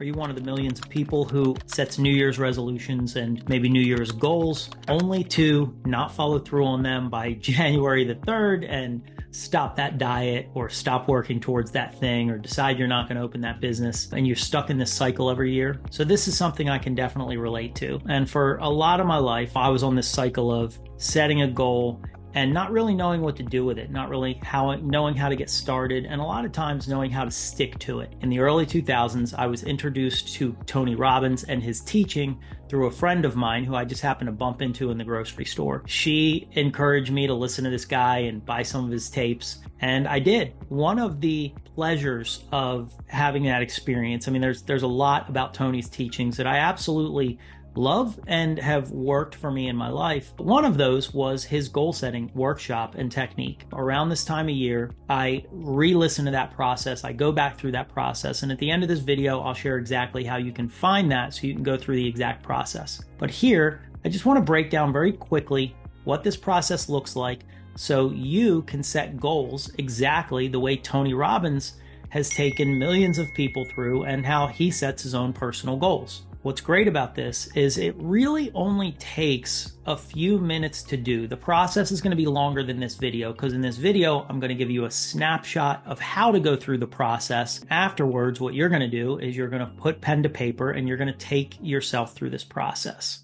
Are you one of the millions of people who sets New Year's resolutions and maybe New Year's goals only to not follow through on them by January the 3rd and stop that diet or stop working towards that thing or decide you're not going to open that business and you're stuck in this cycle every year? So this is something I can definitely relate to. And for a lot of my life, I was on this cycle of setting a goal and not really knowing what to do with it, not really knowing how to get started, and a lot of times knowing how to stick to it. In the early 2000s, I was introduced to Tony Robbins and his teaching through a friend of mine who I just happened to bump into in the grocery store. She encouraged me to listen to this guy and buy some of his tapes, and I did. One of the pleasures of having that experience, I mean, there's a lot about Tony's teachings that I absolutely love and have worked for me in my life. One of those was his goal setting workshop and technique. Around this time of year, I re-listen to that process. I go back through that process. And at the end of this video, I'll share exactly how you can find that so you can go through the exact process. But here, I just want to break down very quickly what this process looks like so you can set goals exactly the way Tony Robbins has taken millions of people through and how he sets his own personal goals. What's great about this is it really only takes a few minutes to do. The process is going to be longer than this video because in this video, I'm going to give you a snapshot of how to go through the process. Afterwards, what you're going to do is you're going to put pen to paper and you're going to take yourself through this process.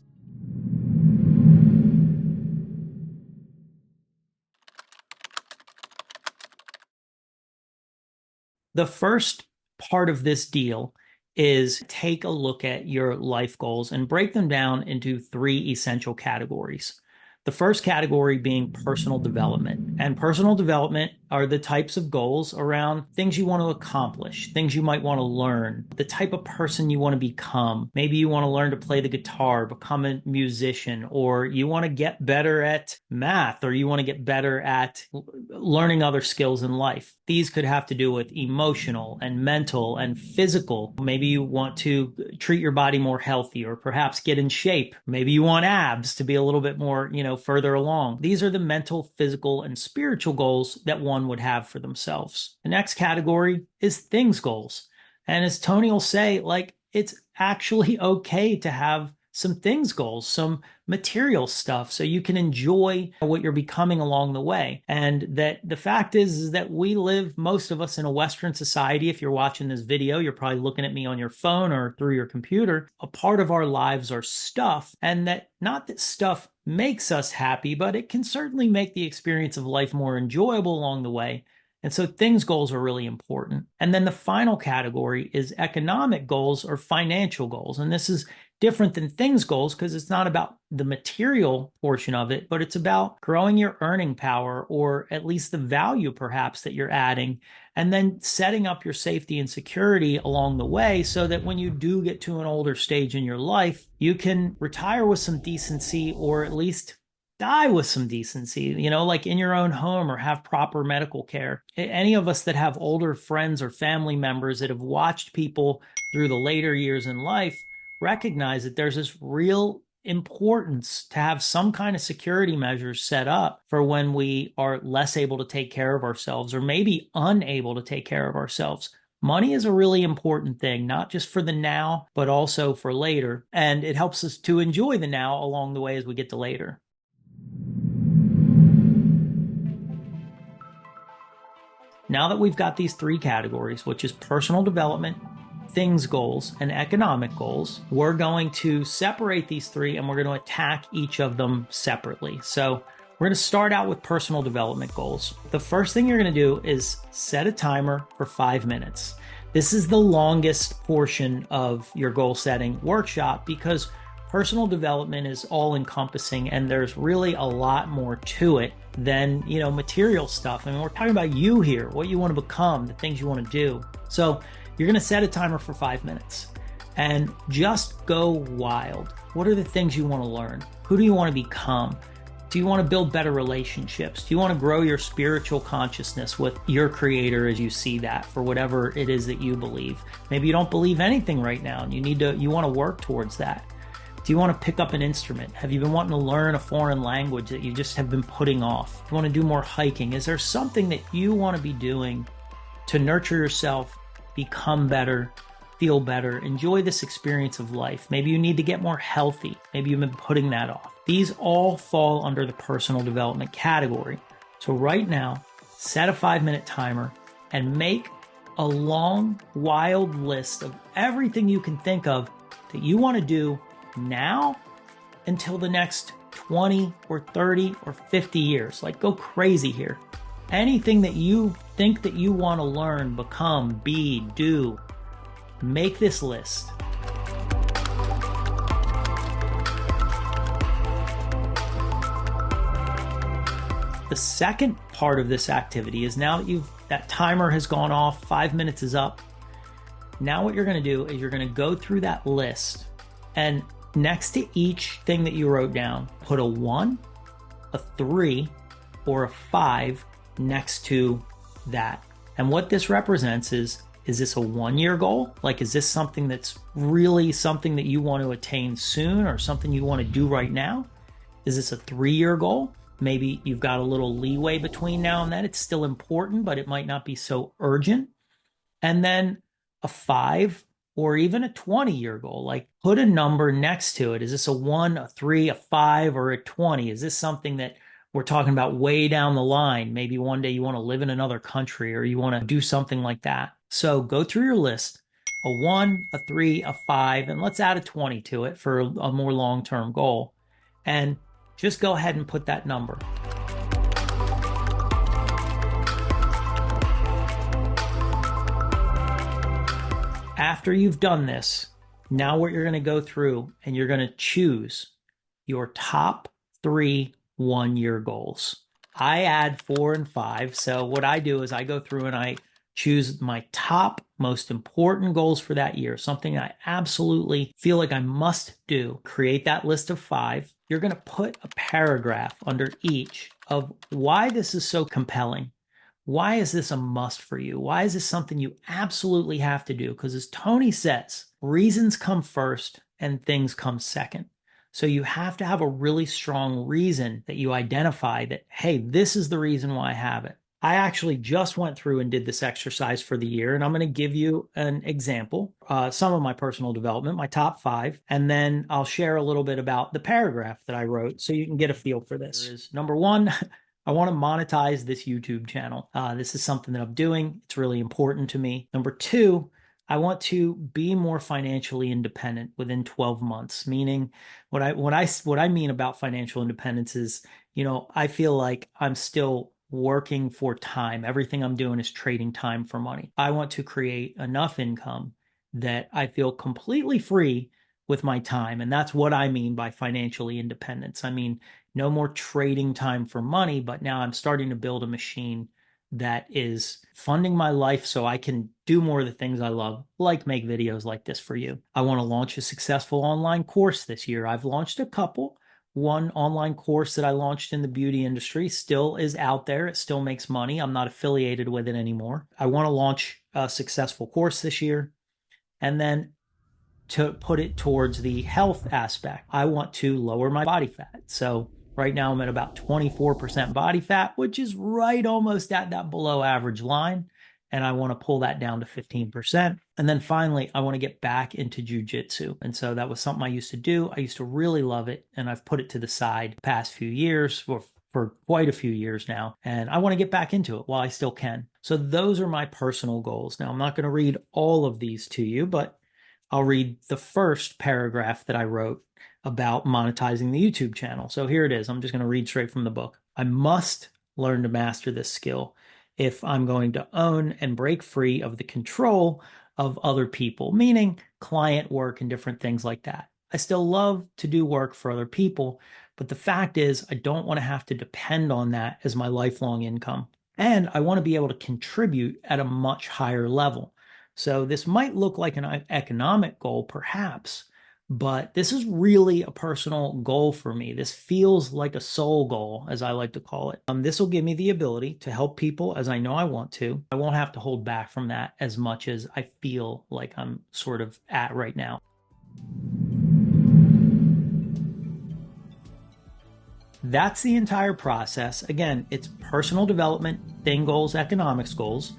The first part of this deal is take a look at your life goals and break them down into three essential categories. The first category being personal development. And personal development are the types of goals around things you want to accomplish, things you might want to learn, the type of person you want to become. Maybe you want to learn to play the guitar, become a musician, or you want to get better at math, or you want to get better at learning other skills in life. These could have to do with emotional and mental and physical. Maybe you want to treat your body more healthy or perhaps get in shape. Maybe you want abs to be a little bit more, further along. These are the mental, physical, and spiritual goals that one would have for themselves. The next category is things goals. And as Tony will say, it's actually okay to have some things goals, some material stuff, so you can enjoy what you're becoming along the way. And that the fact is that we live, most of us, in a Western society. If you're watching this video, you're probably looking at me on your phone or through your computer. A part of our lives are stuff, and that not that stuff makes us happy, but it can certainly make the experience of life more enjoyable along the way. And so things goals are really important. And then the final category is economic goals or financial goals. And this is different than things goals because it's not about the material portion of it, but it's about growing your earning power, or at least the value perhaps that you're adding, and then setting up your safety and security along the way so that when you do get to an older stage in your life, you can retire with some decency, or at least die with some decency, like in your own home, or have proper medical care. Any of us that have older friends or family members that have watched people through the later years in life recognize that there's this real importance to have some kind of security measures set up for when we are less able to take care of ourselves, or maybe unable to take care of ourselves. Money is a really important thing, not just for the now, but also for later. And it helps us to enjoy the now along the way as we get to later. Now that we've got these three categories, which is personal development, things goals, and economic goals, we're going to separate these three and we're going to attack each of them separately. So we're going to start out with personal development goals. The first thing you're going to do is set a timer for 5 minutes. This is the longest portion of your goal setting workshop because personal development is all encompassing and there's really a lot more to it than, material stuff. I mean, we're talking about you here, what you want to become, the things you want to do. So you're going to set a timer for 5 minutes and just go wild. What are the things you want to learn? Who do you want to become? Do you want to build better relationships? Do you want to grow your spiritual consciousness with your creator as you see that for whatever it is that you believe? Maybe you don't believe anything right now and you want to work towards that. Do you want to pick up an instrument? Have you been wanting to learn a foreign language that you just have been putting off? Do you want to do more hiking? Is there something that you want to be doing to nurture yourself, become better, feel better, enjoy this experience of life. Maybe you need to get more healthy. Maybe you've been putting that off. These all fall under the personal development category. So right now, set a 5-minute timer and make a long, wild list of everything you can think of that you want to do now until the next 20 or 30 or 50 years. Like, go crazy here. Anything that you think that you want to learn, become, be, do, make this list. The second part of this activity is, now that that timer has gone off, 5 minutes is up. Now what you're going to do is you're going to go through that list, and next to each thing that you wrote down, put a 1, a 3, or a 5 next to that. And what this represents is this a 1-year goal? Like, is this something that's really something that you want to attain soon, or something you want to do right now? Is this a 3-year goal? Maybe you've got a little leeway between now and then. It's still important, but it might not be so urgent. And then a 5 or even a 20-year goal. Like, put a number next to it. Is this a 1, a 3, a 5, or a 20? Is this something that we're talking about way down the line? Maybe one day you want to live in another country, or you want to do something like that. So go through your list, a 1, a 3, a 5, and let's add a 20 to it for a more long-term goal. And just go ahead and put that number. After you've done this, now what you're going to go through and you're going to choose your top 3 1-year goals. I add 4 and 5. So what I do is I go through and I choose my top most important goals for that year, something I absolutely feel like I must do. Create that list of 5. You're going to put a paragraph under each of why this is so compelling. Why is this a must for you? Why is this something you absolutely have to do? Because as Tony says, reasons come first and things come second. So you have to have a really strong reason that you identify that, hey, this is the reason why I have it. I actually just went through and did this exercise for the year, and I'm going to give you an example, some of my personal development, my top 5, and then I'll share a little bit about the paragraph that I wrote so you can get a feel for this. Number 1, I want to monetize this YouTube channel. This is something that I'm doing. It's really important to me. Number 2, I want to be more financially independent within 12 months, meaning what I mean about financial independence is, I feel like I'm still working for time. Everything I'm doing is trading time for money. I want to create enough income that I feel completely free with my time. And that's what I mean by financially independence. I mean, no more trading time for money, but now I'm starting to build a machine that is funding my life so I can do more of the things I love, like make videos like this for you. I want to launch a successful online course this year. I've launched a couple. One online course that I launched in the beauty industry still is out there. It still makes money. I'm not affiliated with it anymore. I want to launch a successful course this year. And then to put it towards the health aspect, I want to lower my body fat. So right now I'm at about 24% body fat, which is right almost at that below average line. And I want to pull that down to 15%. And then finally, I want to get back into jujitsu. And so that was something I used to do. I used to really love it. And I've put it to the side the past few years, or for quite a few years now. And I want to get back into it while I still can. So those are my personal goals. Now, I'm not going to read all of these to you, but I'll read the first paragraph that I wrote about monetizing the YouTube channel. So here it is. I'm just going to read straight from the book. I must learn to master this skill if I'm going to own and break free of the control of other people, meaning client work and different things like that. I still love to do work for other people, but the fact is I don't want to have to depend on that as my lifelong income. And I want to be able to contribute at a much higher level. So this might look like an economic goal, perhaps, but this is really a personal goal for me. This feels like a soul goal, as I like to call it. This will give me the ability to help people as I know I want to. I won't have to hold back from that as much as I feel like I'm sort of at right now. That's the entire process. Again, it's personal development, thing goals, economics goals.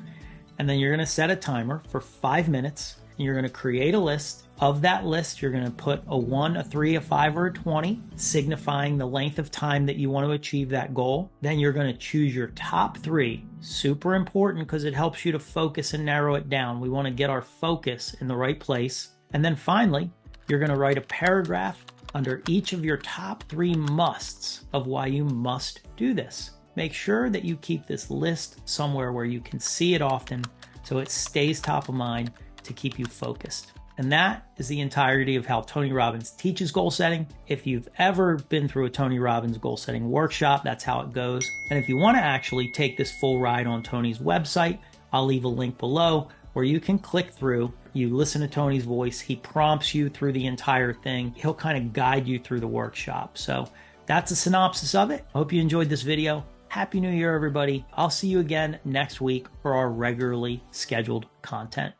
And then you're going to set a timer for 5 minutes and you're going to create a list. Of that list, you're going to put a 1, a 3, a 5, or a 20, signifying the length of time that you want to achieve that goal. Then you're going to choose your top 3. Super important because it helps you to focus and narrow it down. We want to get our focus in the right place. And then finally, you're going to write a paragraph under each of your top 3 musts of why you must do this. Make sure that you keep this list somewhere where you can see it often so it stays top of mind to keep you focused. And that is the entirety of how Tony Robbins teaches goal setting. If you've ever been through a Tony Robbins goal setting workshop, that's how it goes. And if you want to actually take this full ride on Tony's website, I'll leave a link below where you can click through. You listen to Tony's voice. He prompts you through the entire thing. He'll kind of guide you through the workshop. So that's a synopsis of it. I hope you enjoyed this video. Happy New Year, everybody. I'll see you again next week for our regularly scheduled content.